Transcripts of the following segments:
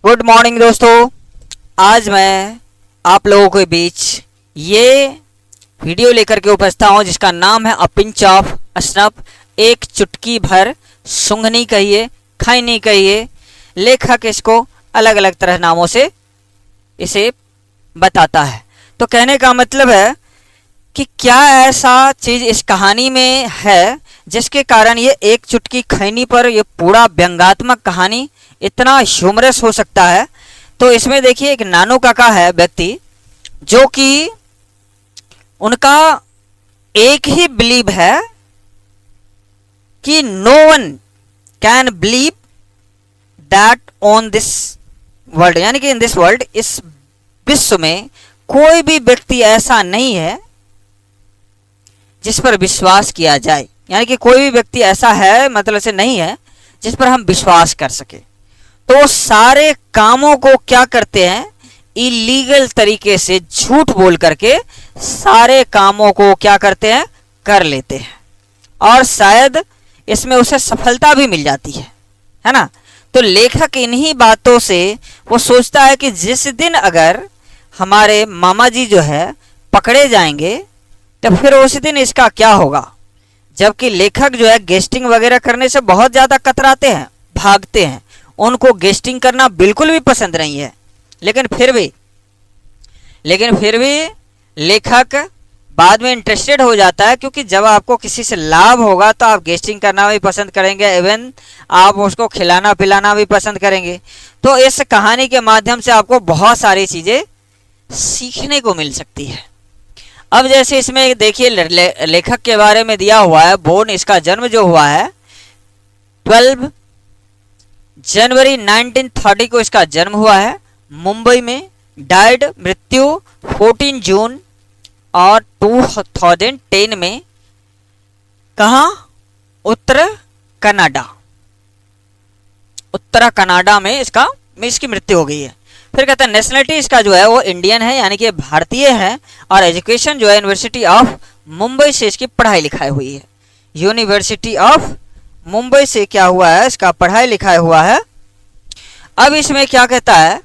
Good morning दोस्तों। आज मैं आप लोगों के बीच ये वीडियो लेकर के उपस्थित हूँ जिसका नाम है अ पिंच ऑफ अशरफ। एक चुटकी भर सूंघनी कहिए, खैनी कहिए, लेखक इसको अलग अलग तरह नामों से इसे बताता है। तो कहने का मतलब है कि क्या ऐसा चीज़ इस कहानी में है जिसके कारण ये एक चुटकी खैनी पर ये पूरा व्यंग्यात्मक कहानी इतना ह्यूमरस हो सकता है। तो इसमें देखिए एक नानू काका है व्यक्ति जो कि उनका एक ही बिलीव है कि no one can believe that on this world, यानी कि इन दिस वर्ल्ड, इस विश्व में कोई भी व्यक्ति ऐसा नहीं है जिस पर विश्वास किया जाए, यानी कि कोई भी व्यक्ति ऐसा है मतलब से नहीं है जिस पर हम विश्वास कर सके। तो सारे कामों को क्या करते हैं, इलीगल तरीके से झूठ बोल करके सारे कामों को क्या करते हैं, कर लेते हैं और शायद इसमें उसे सफलता भी मिल जाती है ना। तो लेखक इन्हीं बातों से वो सोचता है कि जिस दिन अगर हमारे मामा जी जो है पकड़े जाएंगे तो फिर उस दिन इसका क्या होगा। जबकि लेखक जो है गेस्टिंग वगैरह करने से बहुत ज़्यादा कतराते हैं, भागते हैं, उनको गेस्टिंग करना बिल्कुल भी पसंद नहीं है। लेकिन फिर भी लेखक बाद में इंटरेस्टेड हो जाता है, क्योंकि जब आपको किसी से लाभ होगा तो आप गेस्टिंग करना भी पसंद करेंगे, इवन आप उसको खिलाना पिलाना भी पसंद करेंगे। तो इस कहानी के माध्यम से आपको बहुत सारी चीज़ें सीखने को मिल सकती है। अब जैसे इसमें देखिए लेखक के बारे में दिया हुआ है, बोर्न, इसका जन्म जो हुआ है 12 जनवरी 1930 को इसका जन्म हुआ है मुंबई में। डाइड, मृत्यु 14 जून और 2010 में। कहाँ? उत्तर कनाडा में इसकी मृत्यु हो गई है। फिर कहते हैं नेशनलिटी इसका जो है वो इंडियन है, यानी कि भारतीय है, और एजुकेशन जो है यूनिवर्सिटी ऑफ मुंबई से इसकी पढ़ाई लिखाई हुई है। यूनिवर्सिटी ऑफ मुंबई से क्या हुआ है, इसका पढ़ाई लिखाई हुआ है। अब इसमें क्या कहता है,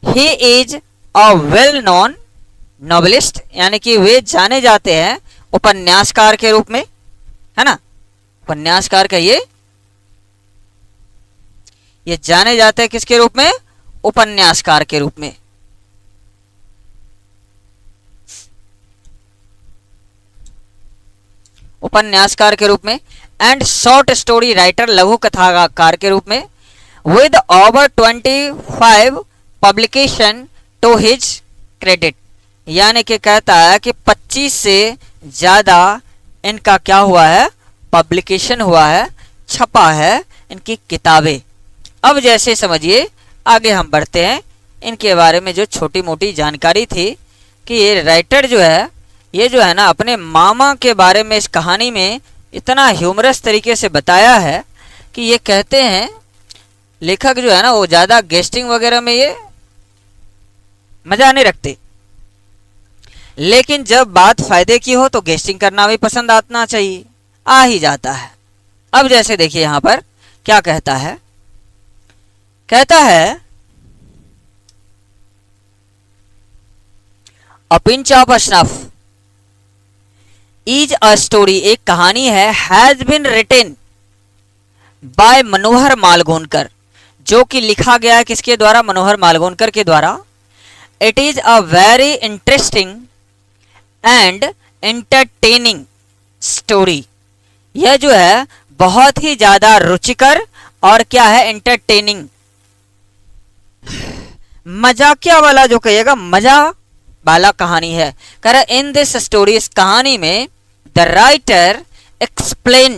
he is a well known novelist, यानी कि वे जाने जाते हैं उपन्यासकार के रूप में, है ना। उपन्यासकार कहिए, ये जाने जाते हैं किसके रूप में, उपन्यासकार के रूप में। उपन्यासकार के रूप में एंड शॉर्ट स्टोरी राइटर, लघु कथाकार के रूप में, with over 25 publication to his credit, यानी कि कहता है कि 25 से ज़्यादा इनका क्या हुआ है, पब्लिकेशन हुआ है, छपा है इनकी किताबें। अब जैसे समझिए आगे हम बढ़ते हैं, इनके बारे में जो छोटी मोटी जानकारी थी कि ये राइटर जो है, ये जो है ना अपने मामा के बारे में इस कहानी में इतना ह्यूमरस तरीके से बताया है कि ये कहते हैं लेखक जो है ना वो ज़्यादा गेस्टिंग वगैरह में ये मज़ा नहीं रखते, लेकिन जब बात फायदे की हो तो गेस्टिंग करना भी पसंद आना चाहिए, आ ही जाता है। अब जैसे देखिए यहाँ पर क्या कहता है, a pinch of Ashraf is a story, एक कहानी है, has been written by Manohar Malgonkar, जो कि लिखा गया है किसके द्वारा, मनोहर मालगोनकर के द्वारा। It is a very interesting and entertaining story, यह जो है बहुत ही ज्यादा रुचिकर और क्या है, एंटरटेनिंग, मजाकिया वाला जो कहिएगा, मजा वाला कहानी है। कर इन दिस स्टोरी, इस कहानी में the writer explain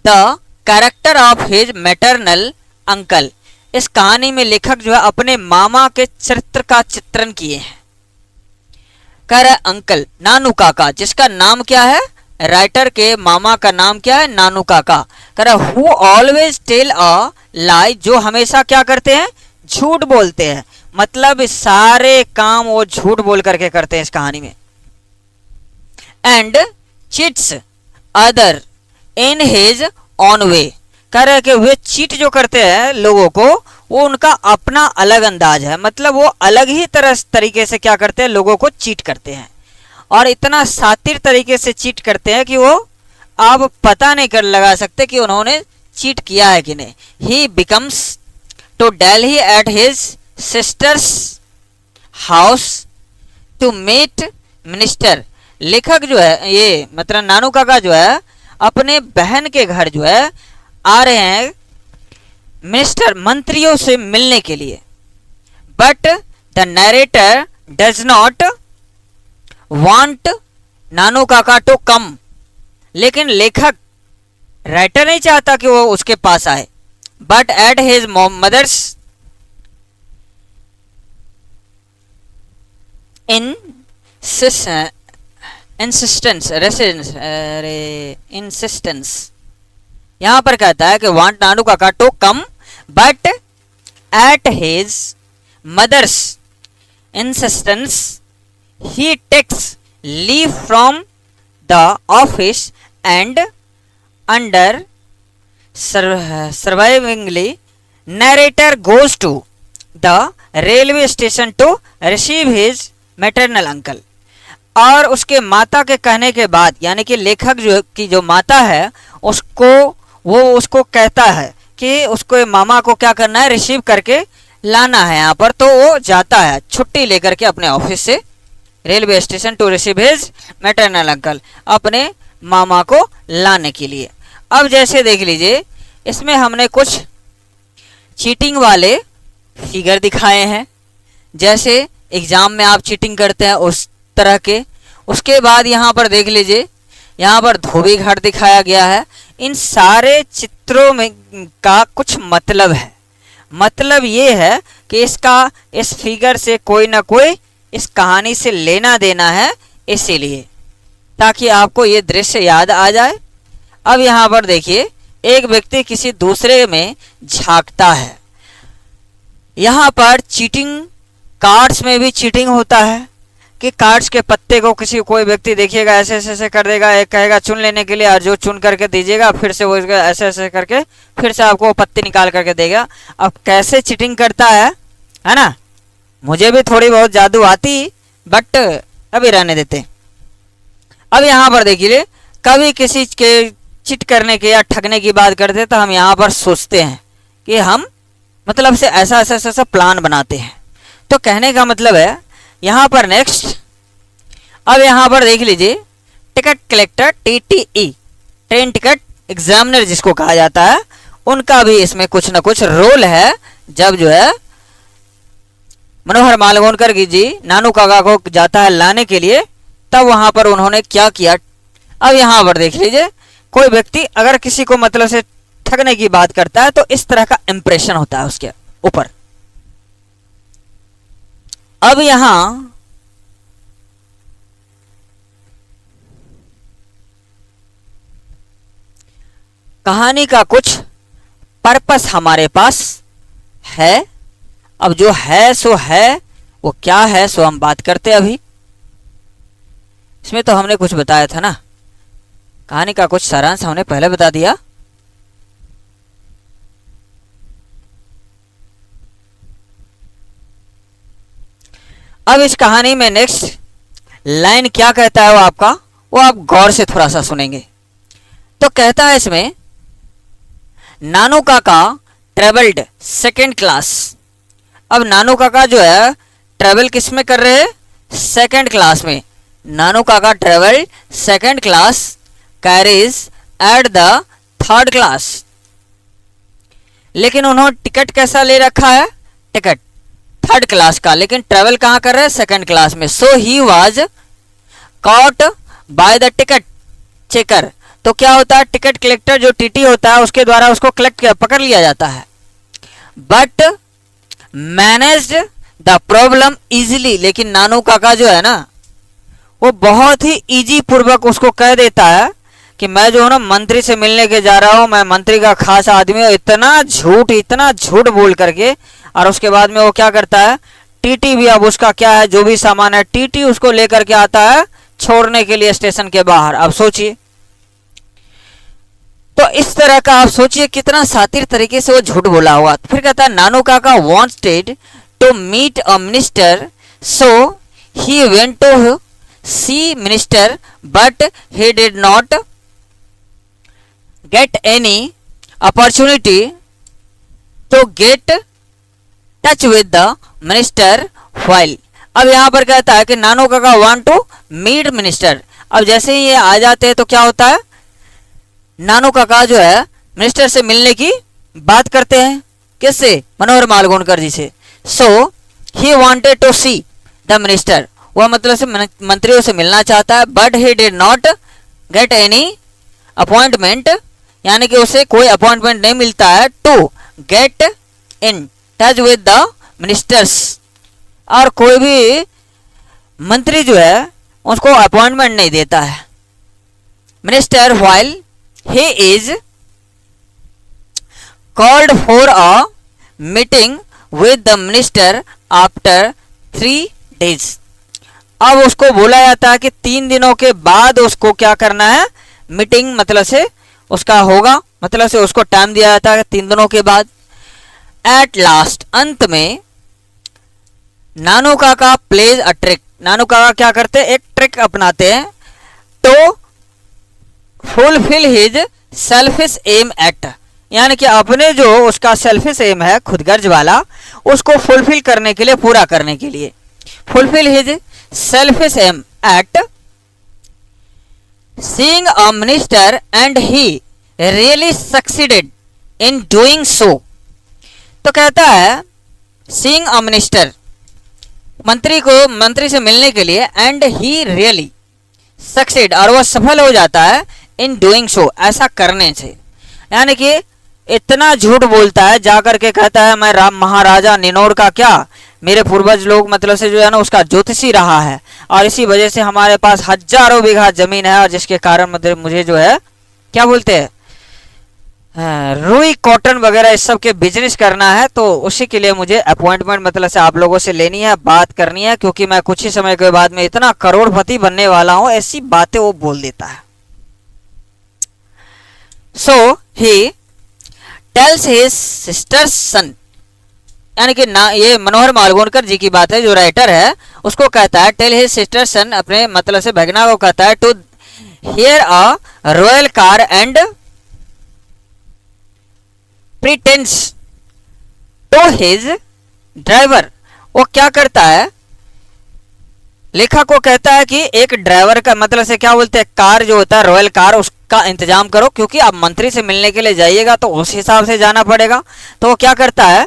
the character of his maternal uncle, इस कहानी में लेखक जो है अपने मामा के चरित्र का चित्रण किए हैं। कर अंकल, नानू काका, जिसका नाम क्या है, राइटर के मामा का नाम क्या है, नानू काका। कर हु ऑलवेज टेल अ लाई, जो हमेशा क्या करते हैं, झूठ बोलते हैं, मतलब सारे काम वो झूठ बोल करके करते हैं इस कहानी में। And chits other in his own way, कह रहे कि वे चीट जो करते हैं लोगों को वो उनका अपना अलग अंदाज है, मतलब वो अलग ही तरीके से क्या करते हैं, लोगों को चीट करते हैं, और इतना शातिर तरीके से चीट करते हैं कि वो आप पता नहीं कर लगा सकते कि उन्होंने चीट किया है कि नहीं। He becomes to Delhi at his sister's house to meet minister. लेखक जो है, ये मतलब नानू काका जो है, अपने बहन के घर जो है आ रहे हैं मिनिस्टर, मंत्रियों से मिलने के लिए। But the narrator does not want Nanu Kaka to कम। लेकिन लेखक, राइटर नहीं चाहता कि वो उसके पास आए। But at his mother's insistence, यहां पर कहता है कि want Nanu Kaka to come, but at his mother's insistence he takes leave from the office and under survivingly narrator goes to the railway station to receive his maternal uncle। और उसके माता के कहने के बाद, यानी कि लेखक जो की जो माता है उसको कहता है कि उसको मामा को क्या करना है, रिसीव करके लाना है यहाँ पर। तो वो जाता है छुट्टी लेकर के अपने ऑफिस से railway station to receive his maternal uncle, अपने मामा को लाने के लिए। अब जैसे देख लीजिए, इसमें हमने कुछ चीटिंग वाले फिगर दिखाए हैं, जैसे एग्जाम में आप चीटिंग करते हैं उस तरह के। उसके बाद यहाँ पर देख लीजिए, यहाँ पर धोबी घाट दिखाया गया है। इन सारे चित्रों में का कुछ मतलब है। मतलब ये है कि इस फिगर से कोई ना कोई इस कहानी से लेना देना है, इसीलिए ताकि आपको ये दृश्य याद आ जाए। अब यहाँ पर देखिए, एक व्यक्ति किसी दूसरे में झांकता है। यहाँ पर चीटिंग, कार्ड्स में भी चीटिंग होता है कि कार्ड्स के पत्ते को कोई व्यक्ति देखिएगा ऐसे ऐसे कर देगा, एक कहेगा चुन लेने के लिए, और जो चुन करके दीजिएगा फिर से वो ऐसे ऐसे करके फिर से आपको पत्ते निकाल करके देगा। अब कैसे चीटिंग करता है ना, मुझे भी थोड़ी बहुत जादू आती, बट अभी रहने देते। अब यहाँ पर देखिए, कभी किसी के चिट करने के या ठगने की बात करते तो हम यहाँ पर सोचते हैं कि हम मतलब से ऐसा ऐसा ऐसा प्लान बनाते हैं। तो कहने का मतलब है यहाँ पर नेक्स्ट, अब यहाँ पर देख लीजिए, ticket collector TTE, train ticket examiner जिसको कहा जाता है, उनका भी इसमें कुछ ना कुछ रोल है। जब जो है मनोहर मालगोनकर जी नानू काका को जाता है लाने के लिए, तब वहां पर उन्होंने क्या किया। अब यहाँ पर देख लीजिए, कोई व्यक्ति अगर किसी को मतलब से ठगने की बात करता है तो इस तरह का इंप्रेशन होता है उसके ऊपर। अब यहां कहानी का कुछ पर्पस हमारे पास है। अब जो है सो है, वो क्या है सो हम बात करते हैं अभी। इसमें तो हमने कुछ बताया था ना, कहानी का कुछ सारांश हमने पहले बता दिया। अब इस कहानी में नेक्स्ट लाइन क्या कहता है वो आप गौर से थोड़ा सा सुनेंगे। तो कहता है इसमें, नानू काका ट्रेवल्ड सेकेंड क्लास। अब नानू काका जो है ट्रेवल किस में कर रहे हैं, सेकेंड क्लास में। नानू काका travelled second class carries at the third class. लेकिन उन्होंने टिकट कैसा ले रखा है, टिकट थर्ड क्लास का, लेकिन ट्रेवल कहाँ कर रहे हैं, सेकंड क्लास में। So he was caught by the ticket checker. तो क्या होता है, टिकट कलेक्टर जो टीटी होता है उसके द्वारा उसको पकड़ लिया जाता है। But managed the problem easily. लेकिन नानू काका जो है ना, वो बहुत ही इजी पूर्वक उसको कह देता है कि मैं जो है ना मंत्री से मिलने के जा रहा हूँ, मैं मंत्री का खास आदमी हूँ। इतना झूठ बोल करके, और उसके बाद में वो क्या करता है, टीटी भी अब उसका क्या है, जो भी सामान है टीटी उसको लेकर के आता है छोड़ने के लिए स्टेशन के बाहर। अब सोचिए, तो इस तरह का आप सोचिए कितना शातिर तरीके से वो झूठ बोला हुआ। फिर कहता है Nanu Kaka wanted to meet a minister so he went to see minister but he did not get any opportunity to get touch with the minister while. अब यहाँ पर कहता है कि नानू काका वांट टू मीट मिनिस्टर। अब जैसे ही ये आ जाते हैं तो क्या होता है, नानू काका जो है मिनिस्टर से मिलने की बात करते हैं। किससे? मनोहर मालगोनकर जी से। So he wanted to see the minister, वह मतलब से मंत्रियों से मिलना चाहता है। But he did not get any appointment, यानी कि उसे कोई अपॉइंटमेंट नहीं मिलता है। To get in touch with the ministers, और कोई भी मंत्री जो है उसको अपॉइंटमेंट नहीं देता है। Minister while he is called for a meeting with the minister after 3 days। अब उसको बोला जाता है कि 3 दिनों के बाद उसको क्या करना है, मीटिंग मतलब से उसका होगा, मतलब से उसको टाइम दिया जाता है 3 दिनों के बाद। एट लास्ट, अंत में नानू काका प्लेज अ ट्रिक, नानू काका क्या करते हैं, एक ट्रिक अपनाते हैं। तो fulfil his selfish aim at, यानी कि अपने जो उसका सेल्फिश एम है खुदगर्ज वाला, उसको फुलफिल करने के लिए, पूरा करने के लिए। Fulfil his selfish aim at seeing a minister and he really succeeded in doing so. तो कहता है सीइंग अ मिनिस्टर, मंत्री से मिलने के लिए, एंड ही रियली सक्सीड, और वह सफल हो जाता है इन डूइंग सो, ऐसा करने से। यानी कि इतना झूठ बोलता है, जाकर के कहता है मैं महाराजा निनोर का क्या, मेरे पूर्वज लोग मतलब से जो है ना उसका ज्योतिषी रहा है, और इसी वजह से हमारे पास हजारों बीघा जमीन है, और जिसके कारण मतलब मुझे जो है क्या बोलते हैं, रुई कॉटन वगैरह इस सब के बिजनेस करना है। तो उसी के लिए मुझे अपॉइंटमेंट मतलब से आप लोगों से लेनी है, बात करनी है, क्योंकि मैं कुछ ही समय के बाद में इतना करोड़पति बनने वाला हूं। ऐसी बातें वो बोल देता है। सो ही टेल्स हिज सिस्टर्स सन, यानी कि ना, ये मनोहर मालगोनकर जी की बात है, जो राइटर है उसको कहता है टेल हिज सिस्टर सन, अपने मतलब से भगना को कहता है to hire a royal car and pretence to his driver. वो क्या करता है, लेखक को कहता है कि एक ड्राइवर का मतलब से क्या बोलते हैं, कार जो होता है रॉयल कार, उसका इंतजाम करो, क्योंकि आप मंत्री से मिलने के लिए जाइएगा तो उस हिसाब से जाना पड़ेगा। तो वो क्या करता है,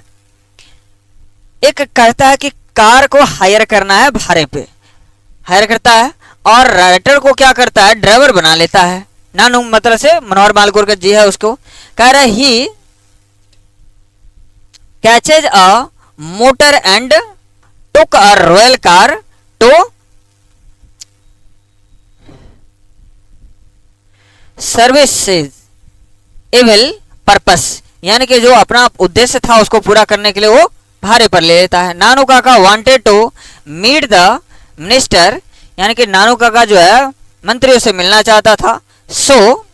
एक कहता है कि कार को हायर करना है, भाड़े पे हायर करता है, और राइटर को क्या करता है, ड्राइवर बना लेता है। नानू मतलब से मनोहर मालगोनकर जी है, उसको कह रहा है he catches a motor and took a royal car to services evil purpose, यानी कि जो अपना उद्देश्य था उसको पूरा करने के लिए वो भाड़े पर ले लेता है। Nanu Kaka wanted to meet the minister, यानी कि नानू काका जो है मंत्रियों से मिलना चाहता था। सो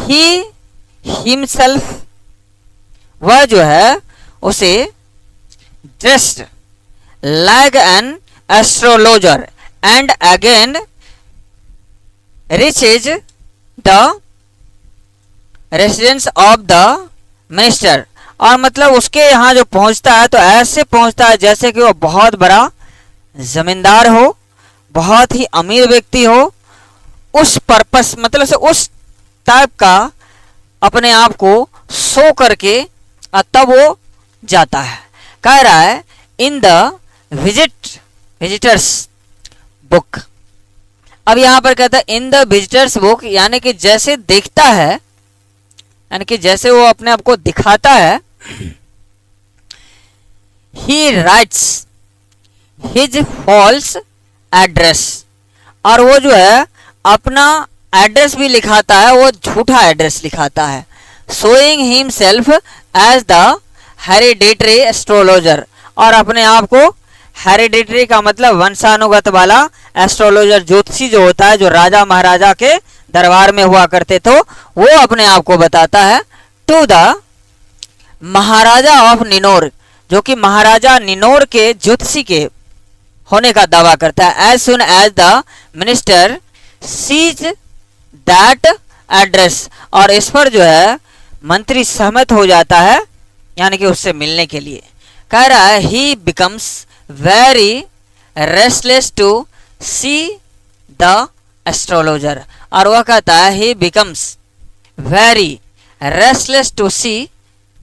ही हिमसेल्फ, वह जो है उसे dressed like an astrologer and again reaches the residence of the minister, और मतलब उसके यहाँ जो पहुंचता है तो ऐसे पहुंचता है जैसे कि वो बहुत बड़ा जमींदार हो, बहुत ही अमीर व्यक्ति हो। उस पर्पस मतलब से उस टाइप का अपने आप को शो करके तब वो जाता है। कह रहा है इन द विजिटर्स बुक। अब यहां पर कहता है इन द विजिटर्स बुक, यानी कि जैसे देखता है, यानी कि जैसे वो अपने आप को दिखाता है। He writes his false address, और वो जो है अपना एड्रेस भी लिखाता है, वो झूठा एड्रेस लिखाता है। Showing himself as the hereditary astrologer, और अपने आप को हेरिडेटरी का मतलब वंशानुगत वाला एस्ट्रोलॉजर, ज्योतिषी जो होता है, जो राजा महाराजा के दरबार में हुआ करते थे, वो अपने आप को बताता है टू द महाराजा ऑफ निनोर, जो कि महाराजा निनोर के ज्योतिषी के होने का दावा करता है। As soon as the minister sees that address, और इस पर जो है मंत्री सहमत हो जाता है, यानी कि उससे मिलने के लिए। कह रहा है he becomes very restless to see the astrologer, और वह कहता है he becomes very restless to see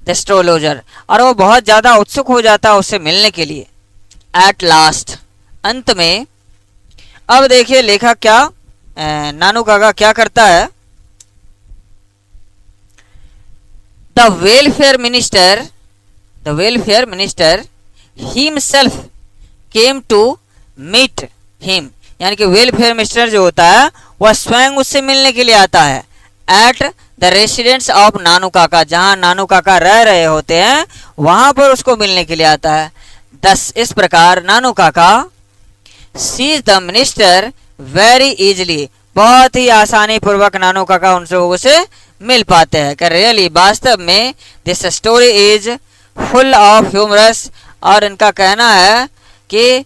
the astrologer, और वो बहुत ज़्यादा उत्सुक हो जाता है उससे मिलने के लिए। एट लास्ट, अंत में, अब देखिए लेखक क्या नानू काका क्या करता है। The welfare minister himself came to meet him, यानी कि वेलफेयर मिनिस्टर जो होता है वह स्वयं उससे मिलने के लिए आता है। At the residence of Nanu काका, जहां नानू काका रह रहे होते हैं वहां पर उसको मिलने के लिए आता है। दस, इस प्रकार Nanu Kaka sees the minister very easily, बहुत ही आसानी पूर्वक नानू काका उन लोगों से मिल पाते हैं। कि रियली, वास्तव में this story is full of humorous, और इनका कहना है कि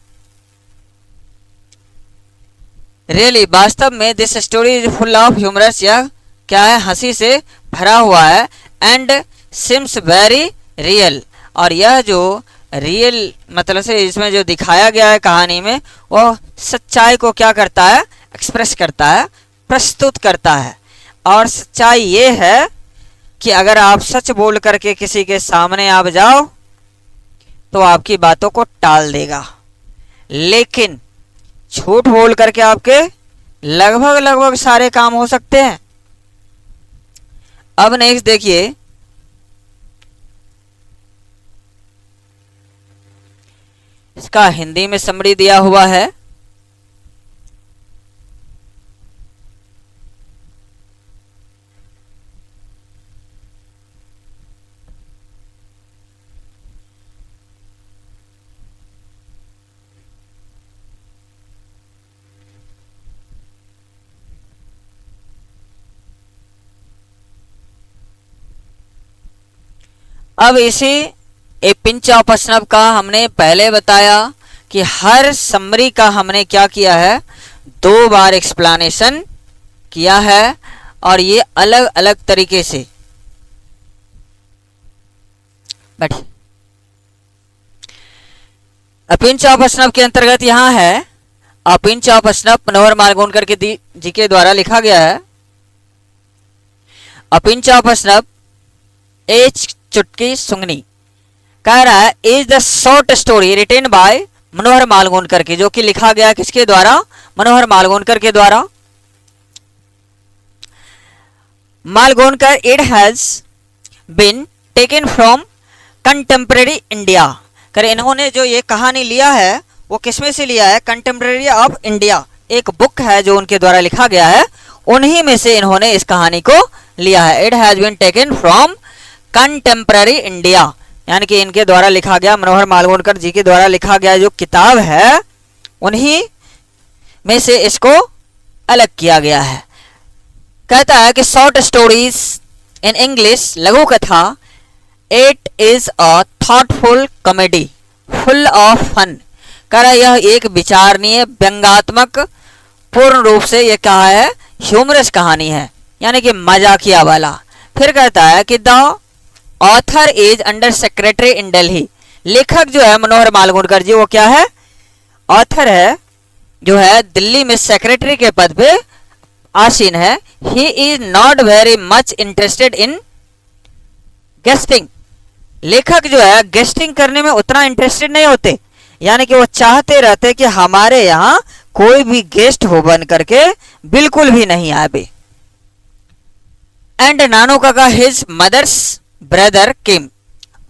रियली वास्तव में this story is full of humorous, यह क्या है, हंसी से भरा हुआ है। एंड सिम्स वेरी रियल, और यह जो रियल मतलब से इसमें जो दिखाया गया है कहानी में, वह सच्चाई को क्या करता है, एक्सप्रेस करता है, प्रस्तुत करता है। और सच्चाई ये है कि अगर आप सच बोल करके किसी के सामने आप जाओ तो आपकी बातों को टाल देगा, लेकिन झूठ बोल करके आपके लगभग सारे काम हो सकते हैं। अब नेक्स्ट देखिए, इसका हिंदी में समरी दिया हुआ है। अब इसी ए पिंच ऑफ स्नफ का हमने पहले बताया कि हर समरी का हमने क्या किया है, 2 बार एक्सप्लेनेशन किया है, और ये अलग अलग तरीके से। बैठिए। अ पिंच ऑफ स्नफ के अंतर्गत यहां है a pinch of snuff Manohar Malgonkar के जी के द्वारा लिखा गया है। अ पिंच ऑफ स्नफ एच चुटकी सुंगनी, कह रहा है is the short story written by Manohar Malgonkar की, जो कि लिखा गया किसके द्वारा, मनोहर मालगोनकर के द्वारा। Malgonkar it has been taken from contemporary India, कर इन्होंने जो ये कहानी लिया है वो किसमें से लिया है, कंटेम्प्रेरी ऑफ इंडिया, एक बुक है जो उनके द्वारा लिखा गया है, उन्हीं में से इन्होंने इस कहानी को लिया है। It has been taken from contemporary India, यानी कि इनके द्वारा लिखा गया, मनोहर मालगोनकर जी के द्वारा लिखा गया जो किताब है उन्हीं में से इसको अलग किया गया है। कहता है कि शॉर्ट स्टोरीज इन इंग्लिश, लघु कथा, it is a thoughtful comedy full of fun, कह रहा यह एक विचारणीय व्यंग्यात्मक पूर्ण रूप से यह क्या है, ह्यूमरस कहानी है, यानी कि मजाकिया वाला। फिर कहता है कि the author is under secretary इन दिल्ली, लेखक जो है मनोहर मालगोनकर जी वो क्या है, ऑथर है, जो है दिल्ली में सेक्रेटरी के पद पे आसीन है। He is not very much interested in guesting, लेखक जो है गेस्टिंग करने में उतना इंटरेस्टेड नहीं होते, यानी कि वो चाहते रहते कि हमारे यहाँ कोई भी गेस्ट हो बन करके बिल्कुल भी नहीं आए। एंड नानू काका हिज मदर्स ब्रदर किम,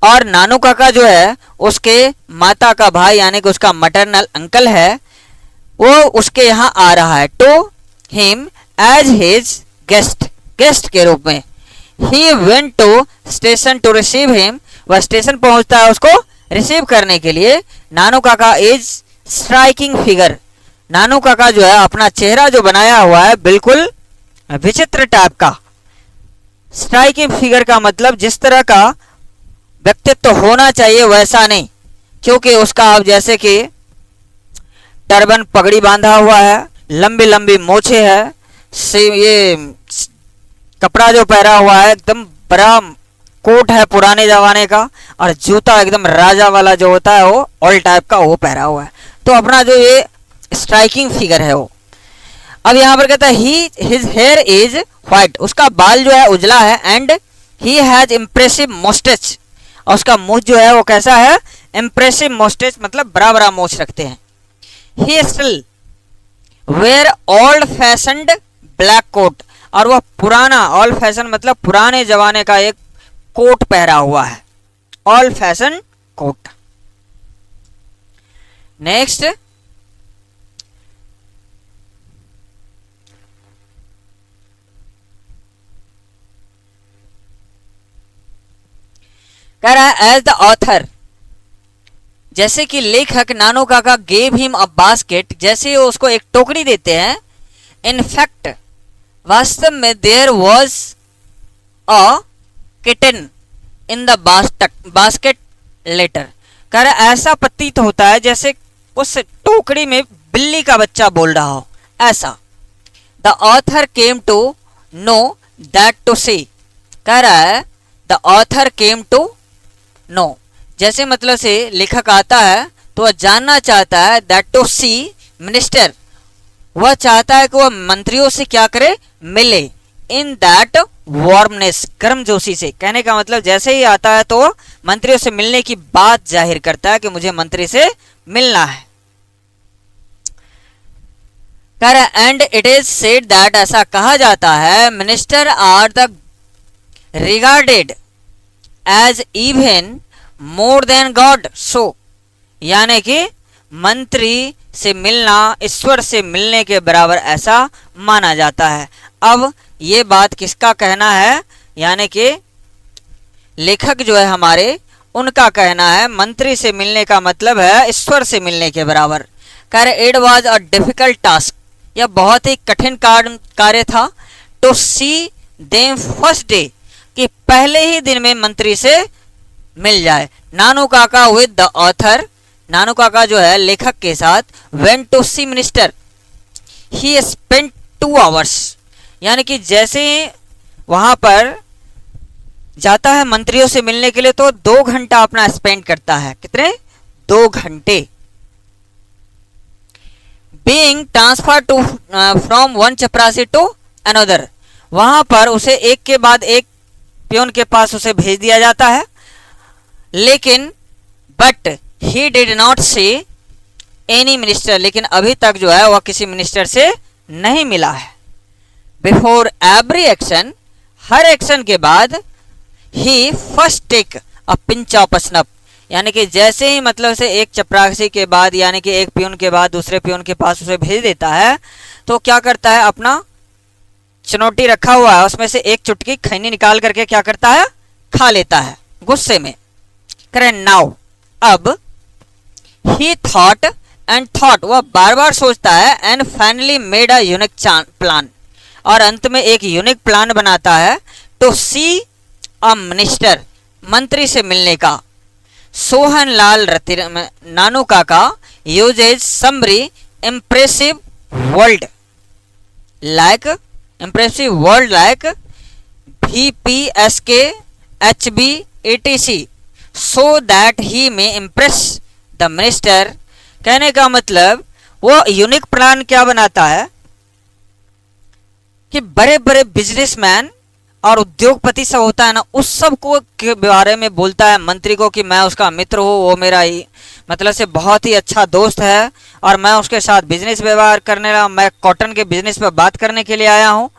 और नानू काका जो है उसके माता का भाई यानी कि उसका मटरनल अंकल है, वो उसके यहाँ आ रहा है to him as his guest के रूप में। He went to station to receive him, वह स्टेशन पहुंचता है उसको रिसीव करने के लिए। नानू काका इज स्ट्राइकिंग फिगर, नानू काका जो है अपना चेहरा जो बनाया हुआ है बिल्कुल विचित्र टाइप का। स्ट्राइकिंग फिगर का मतलब जिस तरह का व्यक्तित्व होना चाहिए वैसा नहीं, क्योंकि उसका आप जैसे कि टर्बन पगड़ी बांधा हुआ है, लंबी लंबी मोछे है, से ये कपड़ा जो पहना हुआ है एकदम बड़ा कोट है पुराने जमाने का, और जूता एकदम राजा वाला जो होता है वो ऑल टाइप का वो पहना हुआ है। तो अपना जो ये स्ट्राइकिंग फिगर है वो। अब यहाँ पर कहता है ही हिज हेयर इज व्हाइट, उसका बाल जो है उजला है, एंड ही हैज इम्प्रेसिव मोस्टेच, और उसका मुंह जो है वो कैसा है, इम्प्रेसिव मोस्टेच मतलब बड़ा बड़ा मोछ रखते हैं। He still wear old fashioned black coat, और वह पुराना, ओल्ड फैशन मतलब पुराने जमाने का एक कोट पहना हुआ है, ओल्ड फैशन कोट। नेक्स्ट, कह रहा है एज द ऑथर, जैसे कि लेखक नानू Kaka gave him a basket, जैसे वो उसको एक टोकरी देते हैं। इनफैक्ट वास्तव में there was a kitten in the basket later, कह रहा है ऐसा प्रतीत होता है जैसे उस टोकरी में बिल्ली का बच्चा बोल रहा हो, ऐसा। The author came to know that to see, कह रहा है the author came to know, जैसे मतलब से लेखक आता है तो वह जानना चाहता है, दैट टू सी मिनिस्टर, वह चाहता है कि वह मंत्रियों से क्या करे, मिले। इन दैट वार्मनेस, गर्मजोशी से, कहने का मतलब जैसे ही आता है तो मंत्रियों से मिलने की बात जाहिर करता है कि मुझे मंत्री से मिलना है। कह रहा है and it is said that, ऐसा कहा जाता है, minister are the regarded as even more than God, so, यानी कि मंत्री से मिलना ईश्वर से मिलने के बराबर ऐसा माना जाता है। अब ये बात किसका कहना है, यानी कि लेखक जो है हमारे, उनका कहना है मंत्री से मिलने का मतलब है ईश्वर से मिलने के बराबर। कह रहे it was a difficult task, यह बहुत ही कठिन कार्य था। To see them first day, कि पहले ही दिन में मंत्री से मिल जाए। नानू काका विद द ऑथर, नानू काका जो है लेखक के साथ, went to see minister, he spent 2 hours, यानी कि जैसे वहां पर जाता है मंत्रियों से मिलने के लिए तो 2 घंटा अपना स्पेंड करता है। कितने? 2 घंटे। Being transfer to from one चपरासी टू अनदर, वहां पर उसे एक के बाद एक पियोन के पास उसे भेज दिया जाता है, लेकिन but he did not see any minister, लेकिन अभी तक जो है वह किसी मिनिस्टर से नहीं मिला है। बिफोर एवरी एक्शन, हर एक्शन के बाद, he first take a pinch of snuff, यानी कि जैसे ही मतलब से एक चपरासी के बाद, यानी कि एक पियोन के बाद दूसरे पियोन के पास उसे भेज देता है, तो क्या करता है, अपना चुनौती रखा हुआ है उसमें से एक चुटकी खैनी निकाल करके क्या करता है, खा लेता है गुस्से में। करें नाउ, अब ही थॉट एंड थॉट, वह बार बार सोचता है, and finally made a unique plan, और अंत में एक यूनिक प्लान बनाता है, टू सी अ मिनिस्टर, मंत्री से मिलने का। Sohan Lal Nanu Kaka uses summary impressive world like VPSK HB etc so that he may impress the minister, कहने का मतलब वो यूनिक प्लान क्या बनाता है कि बड़े बड़े बिजनेसमैन और उद्योगपति सब होता है ना, उस सब को के बारे में बोलता है मंत्री को कि मैं उसका मित्र हूँ, वो मेरा ही मतलब से बहुत ही अच्छा दोस्त है और मैं उसके साथ बिजनेस व्यवहार करने रहा, मैं कॉटन के बिजनेस पर बात करने के लिए आया हूँ।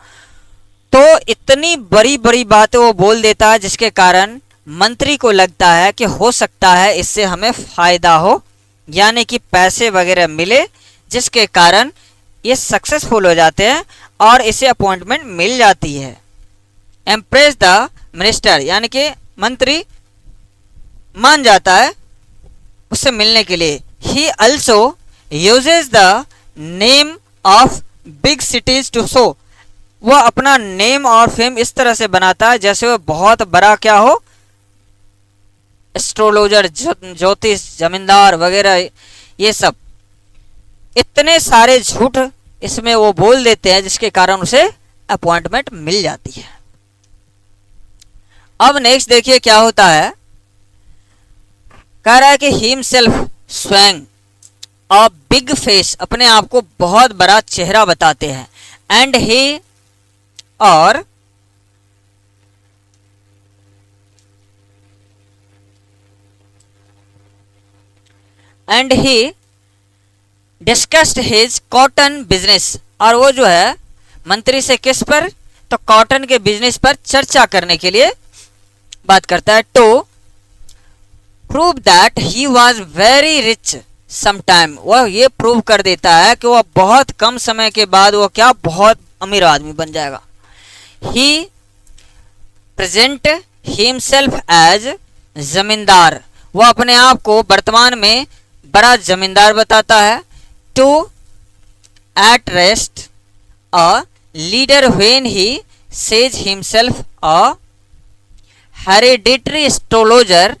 तो इतनी बड़ी बड़ी बातें वो बोल देता है जिसके कारण मंत्री को लगता है कि हो सकता है इससे हमें फायदा हो, यानी कि पैसे वगैरह मिले, जिसके कारण ये सक्सेसफुल हो जाते हैं और इसे अपॉइंटमेंट मिल जाती है। एम्प्रेस द मिनिस्टर, यानी कि मंत्री मान जाता है उससे मिलने के लिए। He also uses the name of big cities to show, वह अपना नेम और फेम इस तरह से बनाता है जैसे वह बहुत बड़ा क्या हो, एस्ट्रोलॉजर, ज्योतिष, जमींदार वगैरह, ये सब इतने सारे झूठ इसमें वो बोल देते हैं जिसके कारण उसे अपॉइंटमेंट मिल जाती है। अब नेक्स्ट देखिए क्या होता है, कह रहा है कि हिमसेल्फ स्वयं अ बिग फेस, अपने आप को बहुत बड़ा चेहरा बताते हैं, एंड ही और and he discussed his cotton business, और वो जो है मंत्री से किस पर, तो कॉटन के बिजनेस पर चर्चा करने के लिए बात करता है। To prove that he was very rich sometime, वह ये प्रूव कर देता है कि वह बहुत कम समय के बाद वो क्या, बहुत अमीर आदमी बन जाएगा। ही प्रेजेंट हिमसेल्फ एज जमींदार, वह अपने आप को वर्तमान में बड़ा जमींदार बताता है। To at rest a leader when he says himself a hereditary astrologer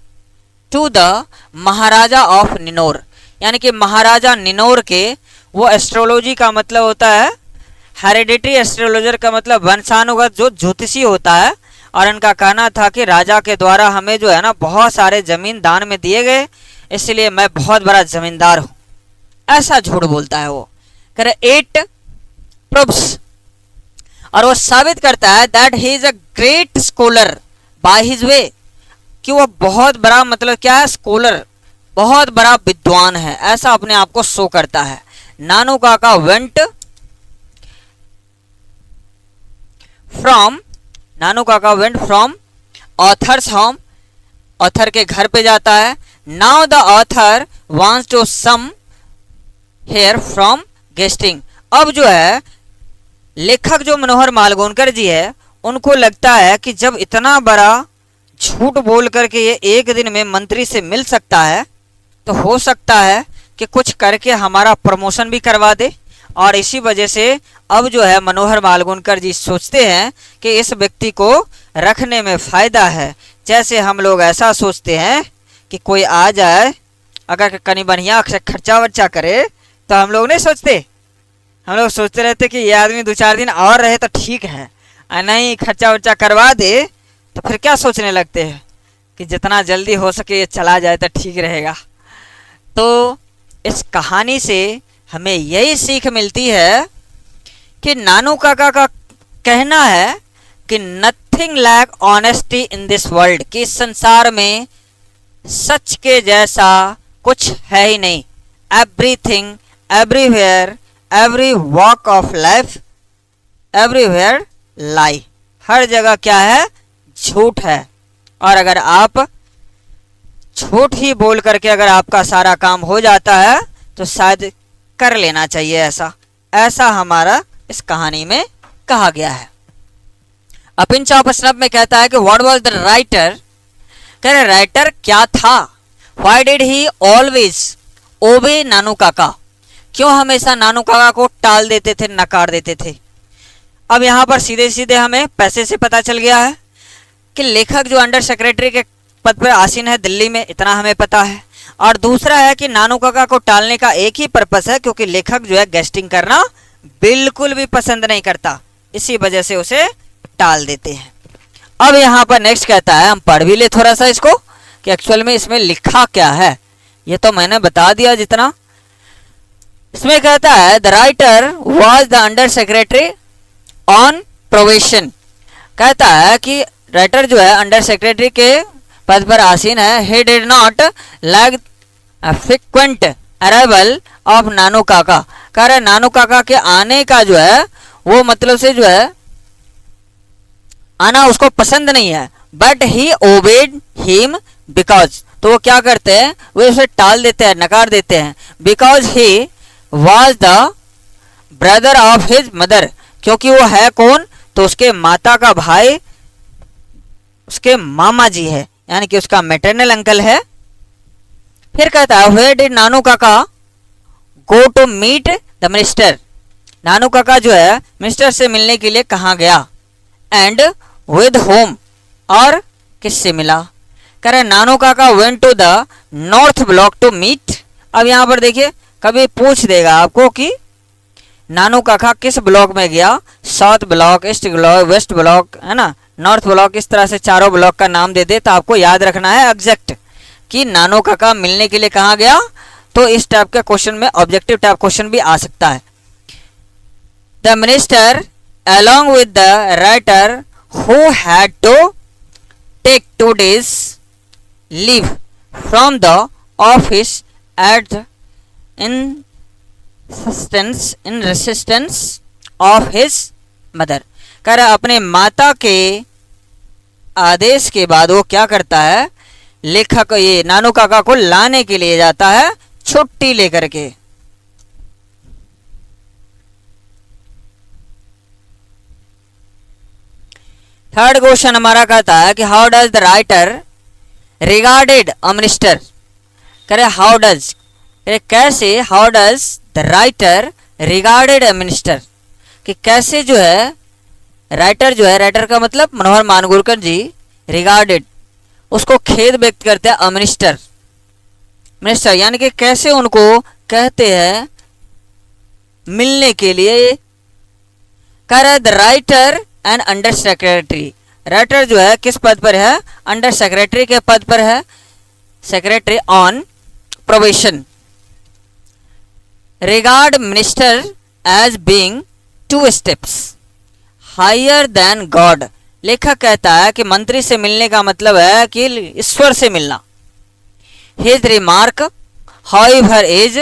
to the Maharaja of Ninor, यानी कि महाराजा निनोर के, वो एस्ट्रोलॉजी का मतलब होता है, हेरिडिटरी एस्ट्रोलॉजर का मतलब वंशानुगत जो ज्योतिषी होता है, और इनका कहना था कि राजा के द्वारा हमें जो है ना बहुत सारे जमीन दान में दिए गए, इसलिए मैं बहुत बड़ा जमींदार हूं, ऐसा झूठ बोलता है वो। करे इट प्रूव्स, और वो साबित करता है that he is a great scholar by his way, कि वो बहुत बड़ा मतलब क्या है, स्कॉलर, बहुत बड़ा विद्वान है, ऐसा अपने आप को शो करता है। Nanu Kaka went from author's home, author के घर पे जाता है। Now the author wants to some hair from guesting, अब जो है लेखक जो मनोहर मालगोनकर जी है, उनको लगता है कि जब इतना बड़ा झूठ बोल करके ये एक दिन में मंत्री से मिल सकता है, तो हो सकता है कि कुछ करके हमारा प्रमोशन भी करवा दे, और इसी वजह से अब जो है मनोहर मालगोनकर जी सोचते हैं कि इस व्यक्ति को रखने में फ़ायदा है। जैसे हम लोग ऐसा सोचते हैं कि कोई आ जाए, अगर कहीं बढ़िया खर्चा वर्चा करे, तो हम लोग नहीं सोचते, हम लोग सोचते रहते कि ये आदमी 2-4 दिन और रहे तो ठीक है, और नहीं खर्चा वर्चा करवा दे तो फिर क्या सोचने लगते हैं कि जितना जल्दी हो सके ये चला जाए तो ठीक रहेगा। तो इस कहानी से हमें यही सीख मिलती है कि नानू काका का कहना है कि nothing lack honesty in this world, कि इस संसार में सच के जैसा कुछ है ही नहीं। Everything, everywhere, every walk of life, everywhere lie, हर जगह क्या है, झूठ है। और अगर आप झूठ ही बोल करके अगर आपका सारा काम हो जाता है तो शायद कर लेना चाहिए ऐसा, ऐसा हमारा इस कहानी में कहा गया है। अपिंच ऑफ स्नब में कहता है कि व्हाट वाज द राइटर, कह रहे राइटर क्या था, व्हाई डिड ही ऑलवेज ओबे नानू काका, क्यों हमेशा नानू काका को टाल देते थे, नकार देते थे। अब यहाँ पर सीधे सीधे हमें पैसे से पता चल गया है कि लेखक जो अंडर सेक्रेटरी के पद पर आसीन है दिल्ली में, इतना हमें पता है। और दूसरा है कि नानू काका को टालने का एक ही पर्पस है, क्योंकि लेखक जो है गेस्टिंग करना बिल्कुल भी पसंद नहीं करता, इसी वजह से उसे टाल देते हैं। अब यहाँ पर नेक्स्ट कहता है, हम पढ़ भी ले थोड़ा सा इसको कि एक्चुअल में इसमें लिखा क्या है। ये तो मैंने बता दिया जितना। इसमें कहता है the writer was the under secretary on probation, कहता है कि राइटर जो है अंडर सेक्रेटरी के पद पर आसीन है। He did not like frequent arrival of Nanu Kaka, कह रहे नानू काका के आने का जो है वो मतलब से जो है आना उसको पसंद नहीं है। But he obeyed him because, तो वो क्या करते हैं, वो उसे टाल देते हैं, नकार देते हैं। Because he was the brother of his mother, क्योंकि वो है कौन, तो उसके माता का भाई, उसके मामा जी है, यानी कि उसका मैटरनल अंकल है। फिर कहता है where did Nanu Kaka go to meet the minister, Nanu Kaka जो है मिनिस्टर से मिलने के लिए कहाँ गया, एंड विद होम, और किससे मिला। कह रहे Nanu Kaka went to the north block to meet. अब यहाँ पर देखिए कभी पूछ देगा आपको कि नानू काका किस ब्लॉक में गया, south block, east block, west block, है ना, नॉर्थ ब्लॉक, इस तरह से चारों ब्लॉक का नाम दे दे तो आपको याद रखना है एग्जैक्ट कि नानू काका मिलने के लिए कहाँ गया। तो इस टाइप के क्वेश्चन में ऑब्जेक्टिव टाइप क्वेश्चन भी आ सकता है। The minister along with the writer who had to take 2 days leave from the office at in resistance of his mother। कह रहा अपने माता के आदेश के बाद वो क्या करता है, लेखक ये नानू काका को लाने के लिए जाता है छुट्टी लेकर के। थर्ड क्वेश्चन हमारा कहता है कि how does the writer regarded a minister. करे हाउ डज, कैसे, how does the writer regarded a minister, कि कैसे जो है राइटर जो है, राइटर का मतलब मनोहर मानगुरकर जी, रिगार्डेड उसको खेद व्यक्त करते हैं अ मिनिस्टर, मिनिस्टर यानी कि कैसे उनको कहते हैं मिलने के लिए। कह रहा है the writer and under secretary, writer जो है किस पद पर है, अंडर सेक्रेटरी के पद पर है, secretary on probation. Regard minister as being 2 steps higher than god. लेखक कहता है कि मंत्री से मिलने का मतलब है कि ईश्वर से मिलना। हिज रिमार्क हाउएवर इज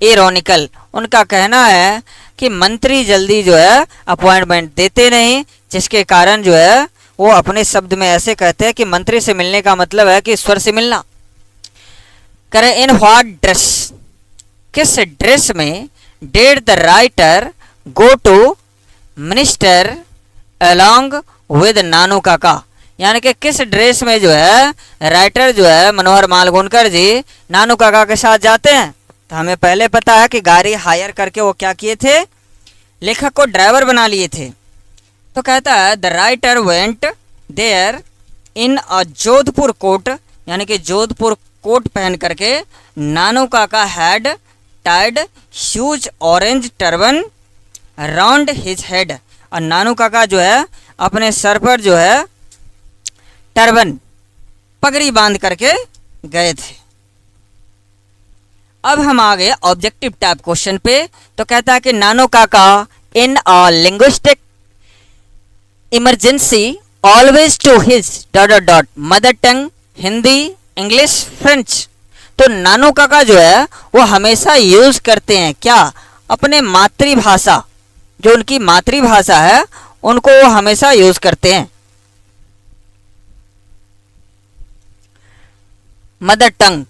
इरोनिकल, उनका कहना है कि मंत्री जल्दी जो है अपॉइंटमेंट देते नहीं, जिसके कारण जो है वो अपने शब्द में ऐसे कहते हैं कि मंत्री से मिलने का मतलब है कि ईश्वर से मिलना। करें इन व्हाट ड्रेस, किस ड्रेस में did the writer go to minister along with Nanu Kaka, यानी कि किस ड्रेस में जो है राइटर जो है मनोहर मालगुनकर जी नानू काका के साथ जाते हैं। तो हमें पहले पता है कि गाड़ी हायर करके वो क्या किए थे, लेखक को ड्राइवर बना लिए थे। तो कहता है the writer went there in a Jodhpur coat, यानी कि जोधपुर कोट पहन करके Nanu Kaka had tied huge orange turban round his head, और नानू काका जो है अपने सर पर जो है टर्बन पगड़ी बांध करके गए थे। अब हम आ गए ऑब्जेक्टिव टाइप क्वेश्चन पे। तो कहता है कि Nanu Kaka in a linguistic emergency always to his dot dot dot mother tongue Hindi English French. तो नानू काका जो है वो हमेशा यूज करते हैं क्या, अपने मातृभाषा, जो उनकी मातृभाषा है उनको वो हमेशा यूज करते हैं। मदर टंग,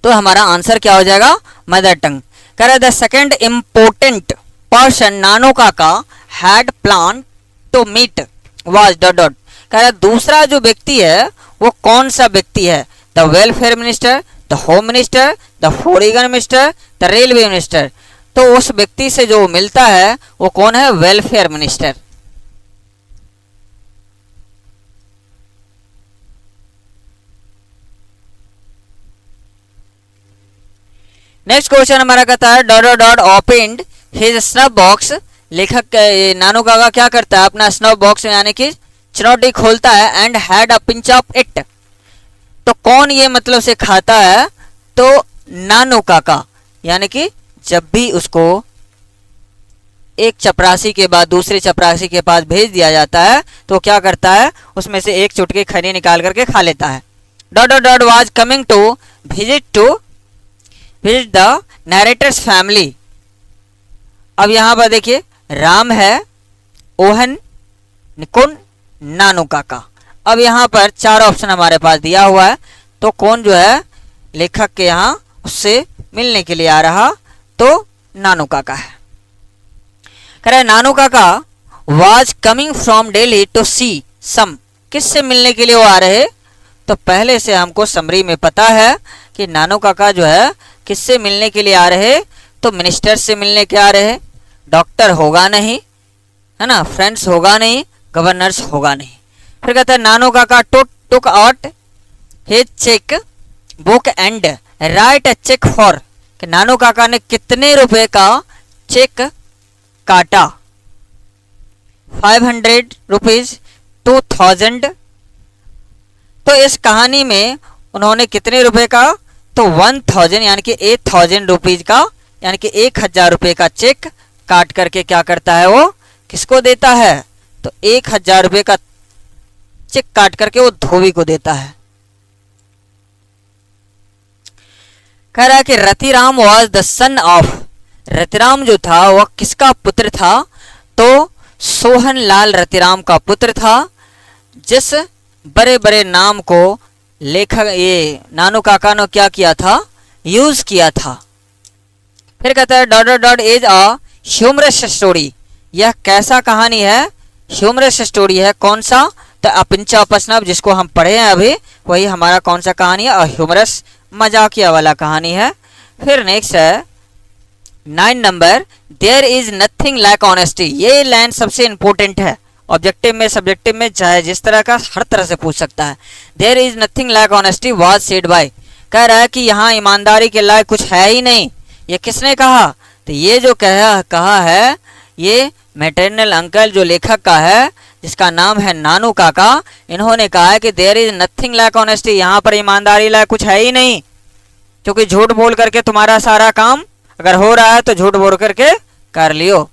तो हमारा आंसर क्या हो जाएगा, मदर टंग। कह रहा the second important person Nanu Kaka had plan to meet was dot dot. कह रहा दूसरा जो व्यक्ति है वो कौन सा व्यक्ति है, the welfare minister, the home minister, the foreign minister, the railway minister. तो उस व्यक्ति से जो मिलता है वो कौन है, वेलफेयर मिनिस्टर। नेक्स्ट क्वेश्चन हमारा कहता है dot dot dot opened his snuff box. लेखक नानू काका क्या करता है, अपना स्नफ बॉक्स यानी कि चिनौटी खोलता है, and had a pinch of it. तो कौन ये मतलब से खाता है, तो नानू काका, यानी कि जब भी उसको एक चपरासी के बाद दूसरे चपरासी के पास भेज दिया जाता है तो क्या करता है, उसमें से एक चुटकी खरी निकाल करके खा लेता है। Dot dot dot was coming to visit the narrator's family. अब यहां पर देखिए राम है, ओहन, निकुंज, नानू काका। अब यहाँ पर 4 ऑप्शन हमारे पास दिया हुआ है, तो कौन जो है लेखक के यहाँ उससे मिलने के लिए आ रहा, तो नानू काका है। कह रहे Nanu Kaka was coming from Delhi to see some, किससे मिलने के लिए वो आ रहे, तो पहले से हमको समरी में पता है कि नानू काका जो है किससे मिलने के लिए आ रहे, तो मिनिस्टर से मिलने के आ रहे। डॉक्टर होगा नहीं, है ना, फ्रेंड्स होगा नहीं, गवर्नर्स होगा नहीं। फिर कहता है Nanu Kaka took out his cheque book and write a cheque for, कि नानू काका ने कितने रुपए का चेक काटा, 500 रुपीज, 2000। तो इस कहानी में उन्होंने कितने रुपए का, तो 1000 यानी कि 8000 रुपीज का, यानी कि 1000 रुपए का चेक काट करके क्या करता है, वो किसको देता है, तो 1000 रुपए का चेक काट करके वो धोबी को देता है। कह रहा है कि Ratiram was the son of, Ratiram जो था वह किसका पुत्र था, तो सोहन लाल रतिराम का पुत्र था, जिस बड़े बड़े नाम को लेखक ये नानू काका ने क्या किया था, यूज किया था। फिर कहता है dot dot dot is a humorous story, यह कैसा कहानी है, ह्यूमरस स्टोरी है। कौन सा, तो अ पिंच ऑफ स्नफ, जिसको हम पढ़े हैं अभी, वही हमारा कौन सा कहानी है, ह्यूमरस, मजाकिया वाला कहानी है। फिर नेक्स्ट है 9 number, there is nothing like honesty, ये लाइन सबसे इंपॉर्टेंट है, ऑब्जेक्टिव में सब्जेक्टिव में चाहे जिस तरह का, हर तरह से पूछ सकता है। There is nothing like honesty was said by, कह रहा है कि यहाँ ईमानदारी के लायक कुछ है ही नहीं, ये किसने कहा, तो ये जो कहा है ये मैटरनल अंकल जो लेखक का है, जिसका नाम है नानू काका, इन्होंने कहा है कि there is nothing like honesty, यहाँ पर ईमानदारी लायक कुछ है ही नहीं, क्योंकि झूठ बोल करके तुम्हारा सारा काम अगर हो रहा है तो झूठ बोल करके कर लियो,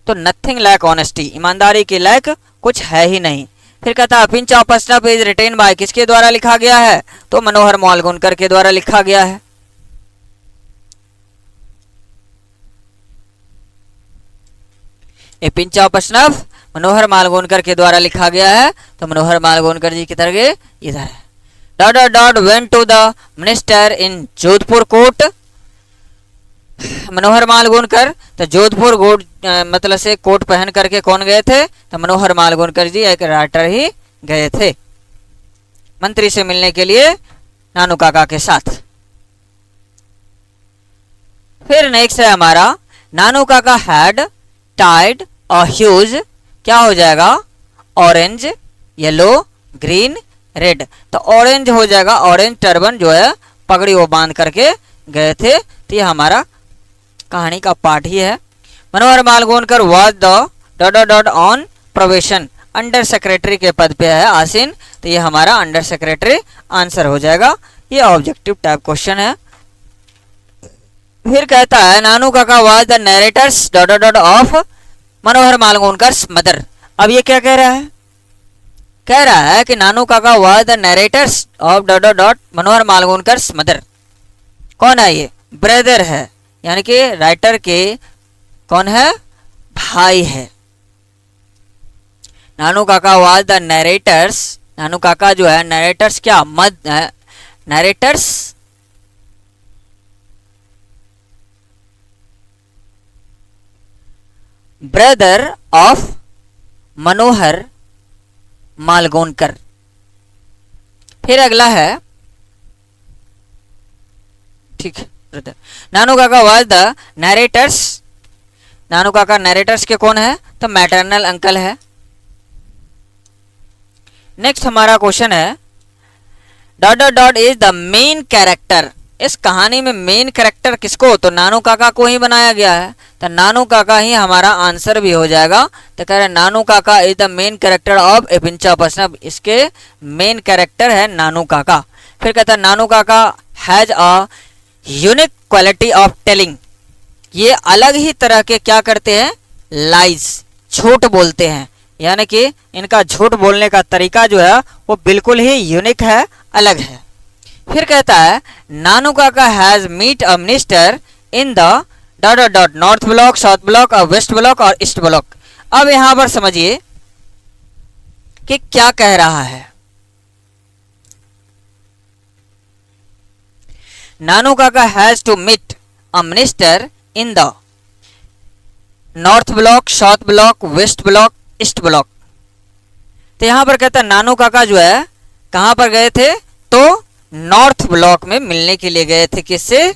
तो नथिंग लाइक ऑनेस्टी, ईमानदारी के लायक कुछ है ही नहीं। फिर कहता है pinch of snuff is written by, किसके द्वारा लिखा गया है, तो मनोहर मालगुनकर के द्वारा लिखा गया है। ए पिंच ऑफ स्नफ मनोहर मालगुनकर के द्वारा लिखा गया है, तो मनोहर मालगुनकर जी किधर गए, इधर है। Dot dot dot went to the minister in Jodhpur court, Manohar Malgonkar तो जोधपुर कोर्ट मतलब से कोट पहन करके कौन गए थे, तो मनोहर मालगुनकर जी एक राइटर ही गए थे मंत्री से मिलने के लिए नानू काका के साथ। फिर नेक्स्ट है हमारा नानू Kaka had Tide a huge, क्या हो जाएगा, ऑरेंज, येलो, ग्रीन, रेड, तो ऑरेंज हो जाएगा, ऑरेंज टर्बन जो है पगड़ी वो बांध करके गए थे, तो ये हमारा कहानी का पार्ट ही है। Manohar Malgonkar was the dot dot dot on probation, under secretary के पद पे है आसीन, तो ये हमारा अंडर सेक्रेटरी आंसर हो जाएगा, ये ऑब्जेक्टिव टाइप क्वेश्चन है। फिर कहता है Nanu Kaka was the narrator's dot dot dot of Manohar Malgonkar's mother, अब ये क्या कह रहा है, कह रहा है कि Nanu Kaka was the narrators of dot dot dot Manohar Malgonkar's mother, कौन है ये, ब्रदर है, यानी कि राइटर के कौन है, भाई है। Nanu Kaka was the narrator's, नानू काका जो है नरेटर्स क्या मद नरेटर्स ब्रदर ऑफ मनोहर मालगुनकर। फिर अगला है, ठीक है, brother Nanu Kaka was the narrator's, नानू काका नरेटर्स के कौन है, तो मैटरनल अंकल है। नेक्स्ट हमारा क्वेश्चन है dot dot dot is the main character, इस कहानी में मेन कैरेक्टर किसको, तो नानू काका को ही बनाया गया है, तो नानू काका ही हमारा आंसर भी हो जाएगा। तो कह रहे नानू काका is the main character of A pinch of snuff, इसके मेन कैरेक्टर है नानू काका। फिर कहता है Nanu Kaka has a unique quality of telling, ये अलग ही तरह के क्या करते हैं, लाइज, झूठ बोलते हैं, यानी कि इनका झूठ बोलने का तरीका जो है वो बिल्कुल ही यूनिक है, अलग है। फिर कहता है Nanu Kaka has meet a minister in the dot dot dot north block, south block और वेस्ट ब्लॉक और ईस्ट ब्लॉक। अब यहां पर समझिए कि क्या कह रहा है, Nanu Kaka has to meet a minister in the north block, south block, west block, east block. तो यहां पर कहता है नानू काका जो है कहां पर गए थे, तो नॉर्थ ब्लॉक में मिलने के लिए गए थे, किससे,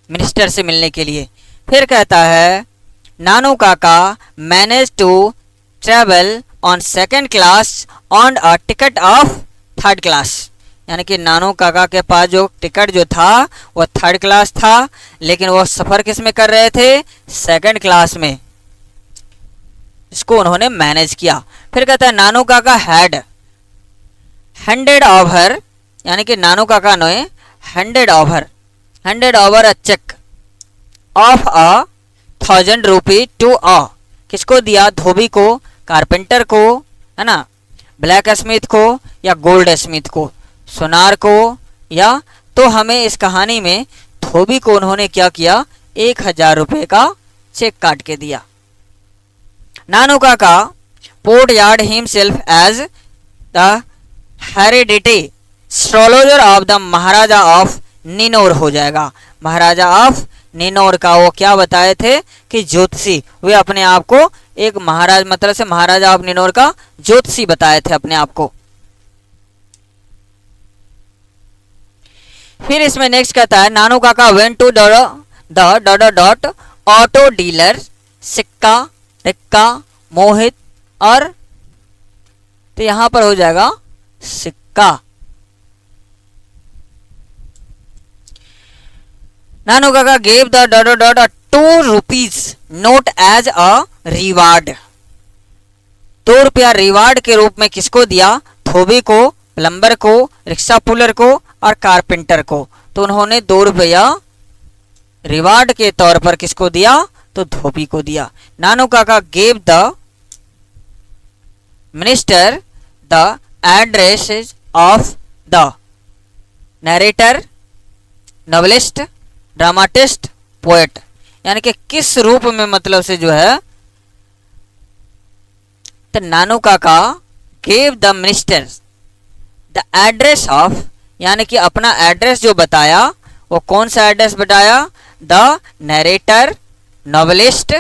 मिनिस्टर से मिलने के लिए। फिर कहता है Nanu Kaka manage to travel on second class on a ticket of third class, यानी कि नानू काका के पास जो टिकट जो था वो थर्ड क्लास था, लेकिन वो सफ़र किस में कर रहे थे, सेकंड क्लास में। इसको उन्होंने मैनेज किया। फिर कहता है Nanu Kaka had handed over, यानी कि नानू काका ने handed over a cheque of 1,000 rupee to a, किसको दिया, धोबी को, कारपेंटर को, है ना, ब्लैक स्मिथ को या गोल्ड स्मिथ को, सोनार को, या तो हमें इस कहानी में धोबी को उन्होंने क्या किया, 1,000 रुपये का चेक काट के दिया। Nanu Kaka portrayed himself as the heredity astrologer of the Maharaja of Ninor हो जाएगा। महाराजा ऑफ निनोर का वो क्या बताए थे कि ज्योतिषी, वे अपने आप को एक महाराज मतलब से महाराजा ऑफ निनोर का ज्योतिषी बताए थे अपने आप को। फिर इसमें नेक्स्ट कहता है Nanu Kaka went to the auto dealer, Sikka, Tikka, मोहित, और तो यहां पर हो जाएगा सिक्का। Nanu Kaka gave the 2 rupees note as a reward, 2 रुपया रिवार्ड के रूप में किसको दिया, धोबी को, प्लम्बर को, रिक्शा पुलर को और कारपेंटर को। तो उन्होंने 2 रुपया रिवार्ड के तौर पर किसको दिया, तो धोबी को दिया। Nanu Kaka gave the minister the address of the narrator, novelist, dramatist, poet, यानी कि किस रूप में मतलब से जो है, तो Nanu Kaka gave the minister the address of, यानी कि अपना एड्रेस जो बताया वो कौन सा एड्रेस बताया, द नरेटर, नॉवेलिस्ट,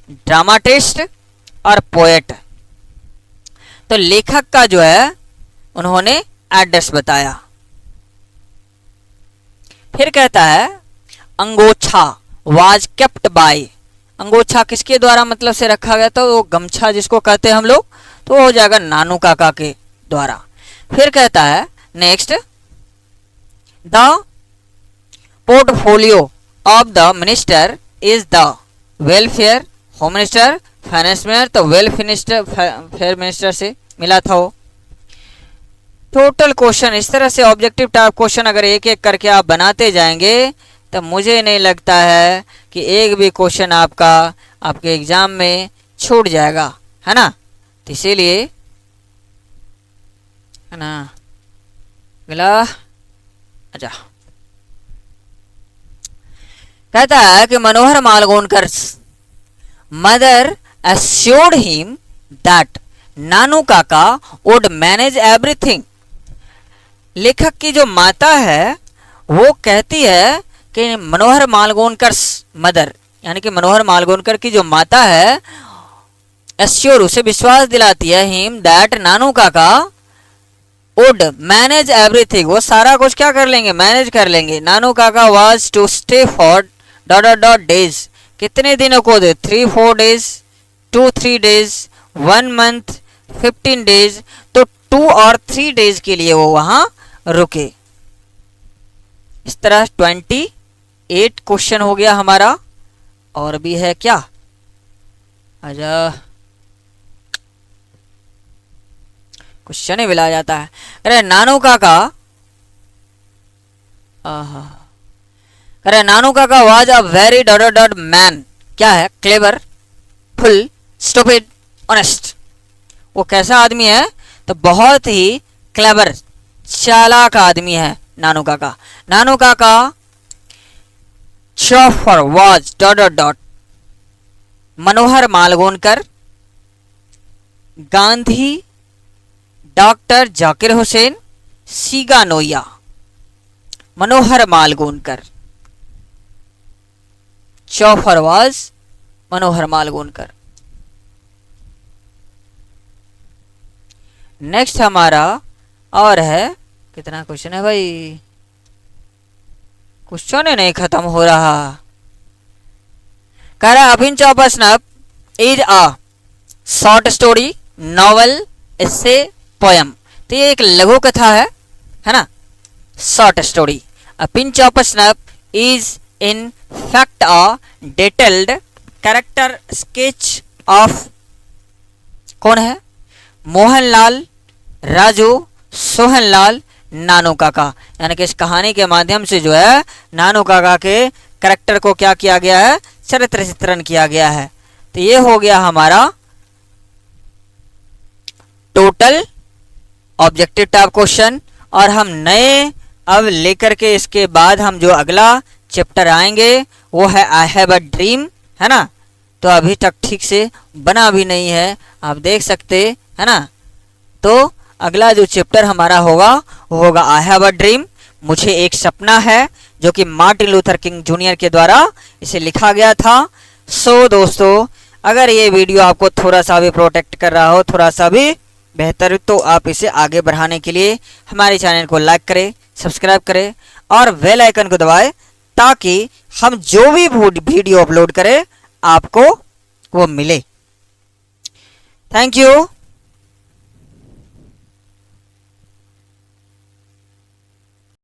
ड्रामाटिस्ट और पोएट। तो लेखक का जो है उन्होंने एड्रेस बताया। फिर कहता है अंगोछा वाज केप्ट बाय, अंगोछा किसके द्वारा मतलब से रखा गया था, वो गमछा जिसको कहते हैं हम लोग, तो हो जाएगा नानू काका के द्वारा। फिर कहता है next the portfolio of the minister is the welfare, home minister, finance minister, तो वेलफेयर मिनिस्टर से मिला था वो। टोटल क्वेश्चन इस तरह से ऑब्जेक्टिव टाइप क्वेश्चन अगर एक एक करके आप बनाते जाएंगे तो मुझे नहीं लगता है कि एक भी क्वेश्चन आपका आपके एग्जाम में छूट जाएगा, है ना। तो इसीलिए, है ना, अगला अच्छा कहता है कि मनोहर Malgonkar mother assured him that नानू काका would manage everything। लेखक की जो माता है वो कहती है कि मनोहर मालगोनकर मदर, यानी कि मनोहर मालगोनकर की जो माता है, एश्योर उसे विश्वास दिलाती है, हिम दैट नानू काका वुड मैनेज एवरीथिंग, वो सारा कुछ क्या कर लेंगे, मैनेज कर लेंगे। Nanu Kaka was to stay for days, कितने दिनों को दे, 3-4 डेज, 2-3 डेज, 1 मंथ, 15 डेज, तो 2 और 3 डेज के लिए वो वहां रुके। इस तरह 28 क्वेश्चन हो गया हमारा। और भी है क्या, आजा क्वेश्चन ही मिला जाता है। अरे नानू काका, अरे नानू Kaka was a very man, क्या है, क्लेवर, फुल, स्टूपिड, ऑनेस्ट। वो कैसा आदमी है, तो बहुत ही क्लेवर, चालाक आदमी है Nanu Kaka. Nanu Kaka chauffeur was Manohar Malgonkar, Gandhi, doctor Zakir Hussain, सीगा नोया, Manohar Malgonkar. Chauffeur was Manohar Malgonkar. Next हमारा और है, कितना क्वेश्चन है भाई, क्वेश्चन ही नहीं खत्म हो रहा। कह रहा है a pinch of snuff is a short story, novel, essay, poem. तो ये एक लघु कथा है ना, short story. A pinch of snuff is in fact a detailed character sketch of, कौन है, मोहनलाल, राजू, सोहनलाल, नानू काका। यानी कि इस कहानी के माध्यम से जो है नानू काका के कैरेक्टर को क्या किया गया है, चरित्र चित्रण किया गया है। तो ये हो गया हमारा टोटल ऑब्जेक्टिव टाइप क्वेश्चन। और हम नए अब लेकर के इसके बाद हम जो अगला चैप्टर आएंगे वो है आई हैव अ ड्रीम, है ना। तो अभी तक ठीक से बना भी नहीं है, आप देख सकते है ना। तो अगला जो चैप्टर हमारा होगा वो होगा आई हैव अ ड्रीम, मुझे एक सपना है, जो कि मार्टिन लूथर किंग जूनियर के द्वारा इसे लिखा गया था। सो दोस्तों, अगर ये वीडियो आपको थोड़ा सा भी प्रोटेक्ट कर रहा हो, थोड़ा सा भी बेहतर, तो आप इसे आगे बढ़ाने के लिए हमारे चैनल को लाइक करें, सब्सक्राइब करें और बेल आइकन को दबाएं, ताकि हम जो भी वीडियो अपलोड करें आपको वो मिले। Thank you.